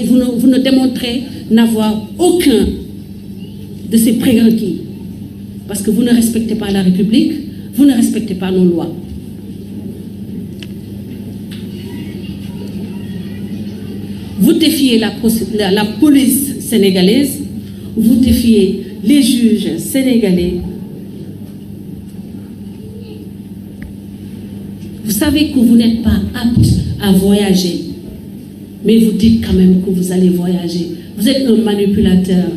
vous ne démontrez n'avoir aucun de ces prérequis. Parce que vous ne respectez pas la République, vous ne respectez pas nos lois. Vous défiez la police sénégalaise, vous défiez les juges sénégalais. Vous savez que vous n'êtes pas apte à voyager, mais vous dites quand même que vous allez voyager. Vous êtes un manipulateur.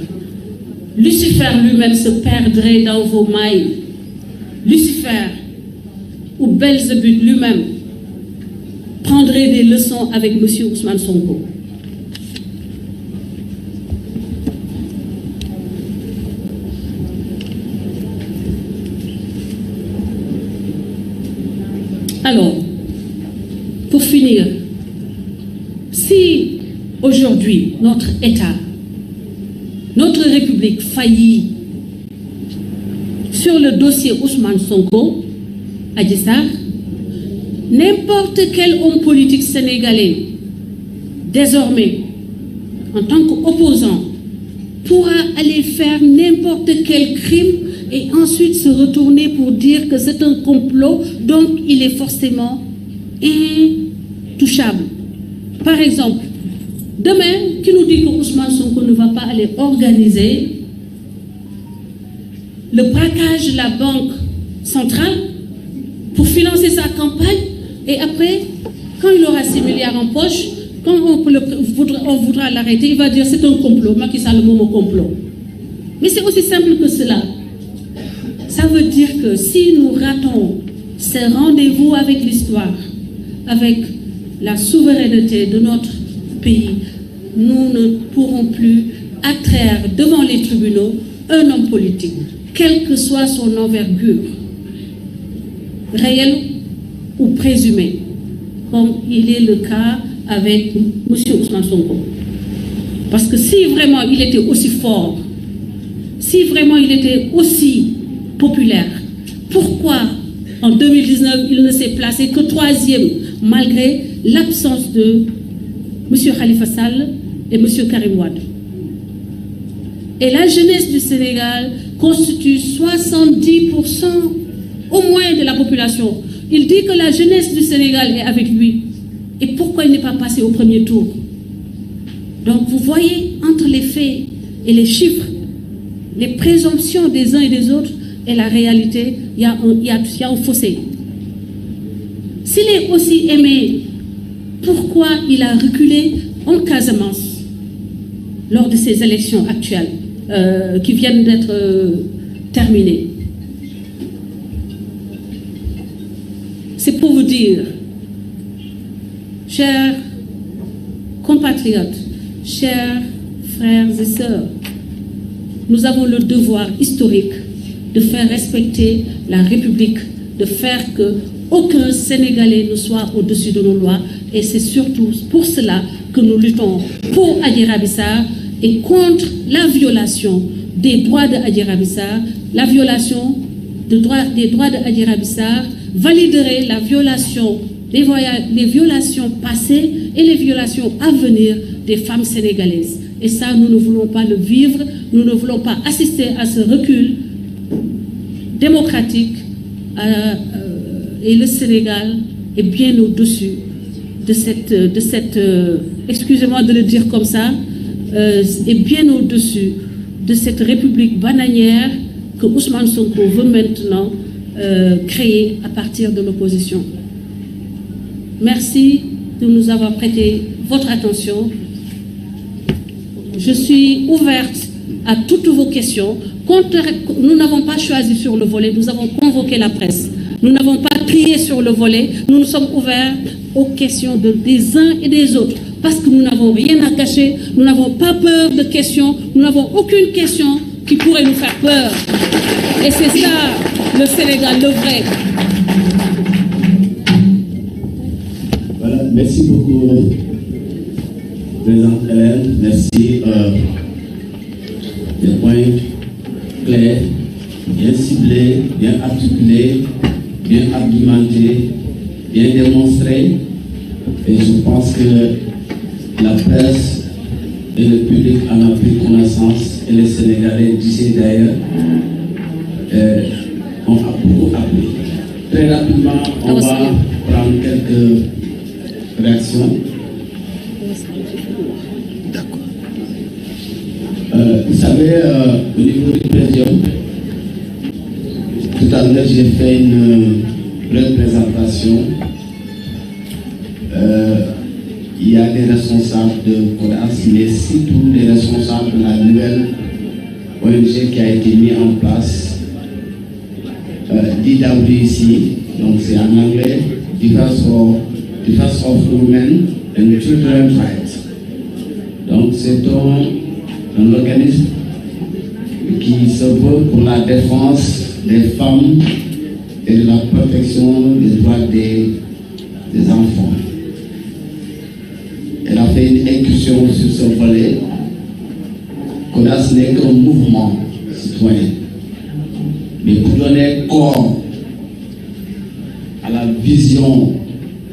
Lucifer lui-même se perdrait dans vos mailles. Lucifer ou Belzébuth lui-même prendrait des leçons avec M. Ousmane Sonko. Alors, pour finir, si aujourd'hui notre État, notre République faillit sur le dossier Ousmane Sonko, Adji Sarr, n'importe quel homme politique sénégalais, désormais, en tant qu'opposant, pourra aller faire n'importe quel crime et ensuite se retourner pour dire que c'est un complot, donc il est forcément intouchable. Par exemple, demain, qui nous dit que Ousmane Sonko ne va pas aller organiser le braquage de la banque centrale pour financer sa campagne, et après, quand il aura 6 milliards en poche, quand on voudra l'arrêter, il va dire c'est un complot, Macky Sall, le mot complot. Mais c'est aussi simple que cela. Ça veut dire que si nous ratons ces rendez-vous avec l'histoire, avec la souveraineté de notre pays, nous ne pourrons plus attraire devant les tribunaux un homme politique, quelle que soit son envergure, réelle ou présumée, comme il est le cas avec M. Ousmane Sonko. Parce que si vraiment il était aussi fort, si vraiment il était aussi populaire, pourquoi en 2019 il ne s'est placé que 3e malgré l'absence de M. Khalifa Sall et M. Karim Wade? Et la jeunesse du Sénégal constitue 70% au moins de la population. Il dit que la jeunesse du Sénégal est avec lui. Et pourquoi il n'est pas passé au premier tour? Donc vous voyez, entre les faits et les chiffres, les présomptions des uns et des autres et la réalité, il y a un fossé. S'il est aussi aimé, pourquoi il a reculé en Casamance lors de ces élections actuelles qui viennent d'être terminées? C'est pour vous dire, chers compatriotes, chers frères et sœurs, nous avons le devoir historique de faire respecter la République, de faire que aucun Sénégalais ne soit au-dessus de nos lois. Et c'est surtout pour cela que nous luttons pour Adji Raby Sarr et contre la violation des droits de Adji Raby Sarr. La violation des droits de Adji Raby Sarr validerait la violation, les violations passées et les violations à venir des femmes sénégalaises. Et ça, nous ne voulons pas le vivre, nous ne voulons pas assister à ce recul démocratique et le Sénégal est bien au-dessus de cette excusez-moi de le dire comme ça, est bien au-dessus de cette république bananière que Ousmane Sonko veut maintenant créer à partir de l'opposition. Merci de nous avoir prêté votre attention. Je suis ouverte à toutes vos questions. Nous n'avons pas choisi sur le volet, nous avons convoqué la presse. Nous n'avons pas trié sur le volet, nous nous sommes ouverts aux questions des uns et des autres. Parce que nous n'avons rien à cacher, nous n'avons pas peur de questions, nous n'avons aucune question qui pourrait nous faire peur. Et c'est ça, le Sénégal, le vrai. Voilà, merci beaucoup, Présidente Hélène. Merci. Des points clairs, bien ciblés, bien articulés, bien argumentés, bien démontrés. Et je pense que la presse et le public en a pris connaissance, et les Sénégalais d'ici d'ailleurs ont beaucoup appris. Très rapidement, on va prendre quelques réactions. D'accord. Vous savez, au niveau du présidium, tout à l'heure j'ai fait une brève présentation. Il y a des responsables de CODAS, mais surtout des responsables de la nouvelle ONG qui a été mise en place, DW ici, donc c'est en anglais, Defense of Women and Children's Rights. Donc c'est un organisme qui se veut pour la défense des femmes et de la protection des droits des enfants. Elle a fait une incursion sur ce volet. CODAS n'est qu'un mouvement citoyen. Mais pour donner corps à la vision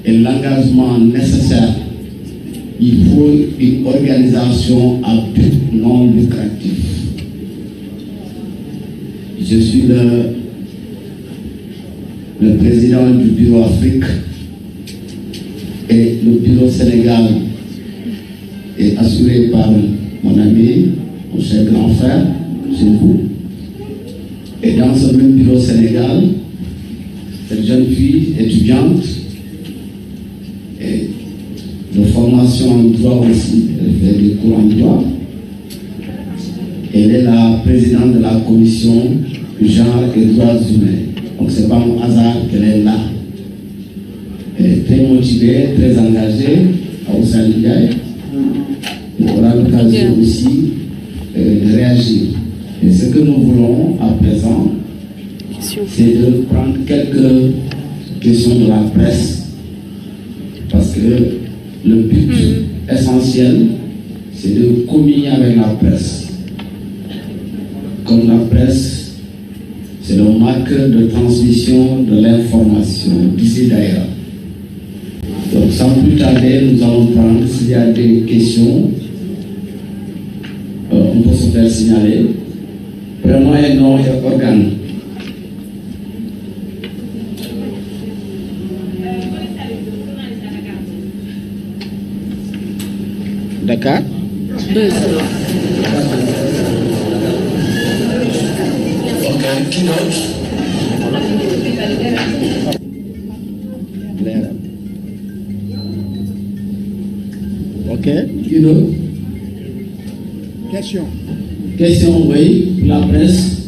et l'engagement nécessaire, il faut une organisation à but non lucratif. Je suis le président du bureau Afrique et le bureau Sénégal est assuré par mon ami, mon cher grand frère, c'est vous. Et dans ce même bureau Sénégal, cette jeune fille étudiante et de formation en droit aussi, elle fait des cours en droit. Elle est la présidente de la commission genre et droits humains. Donc ce n'est pas un hasard qu'elle est là. Elle est très motivée, très engagée à Oussaligaï. On aura l'occasion aussi de réagir. Et ce que nous voulons à présent, c'est de prendre quelques questions de la presse, parce que le but essentiel, c'est de communier avec la presse. Comme la presse, c'est le marqueur de transmission de l'information d'ici d'ailleurs. Donc sans plus tarder, nous allons prendre, s'il y a des questions, on peut se faire signaler. Vraiment un nom et organe. Dakar. Ok, qui d'autre? Ok. Qui d'autre? Question. Question, oui, pour la presse.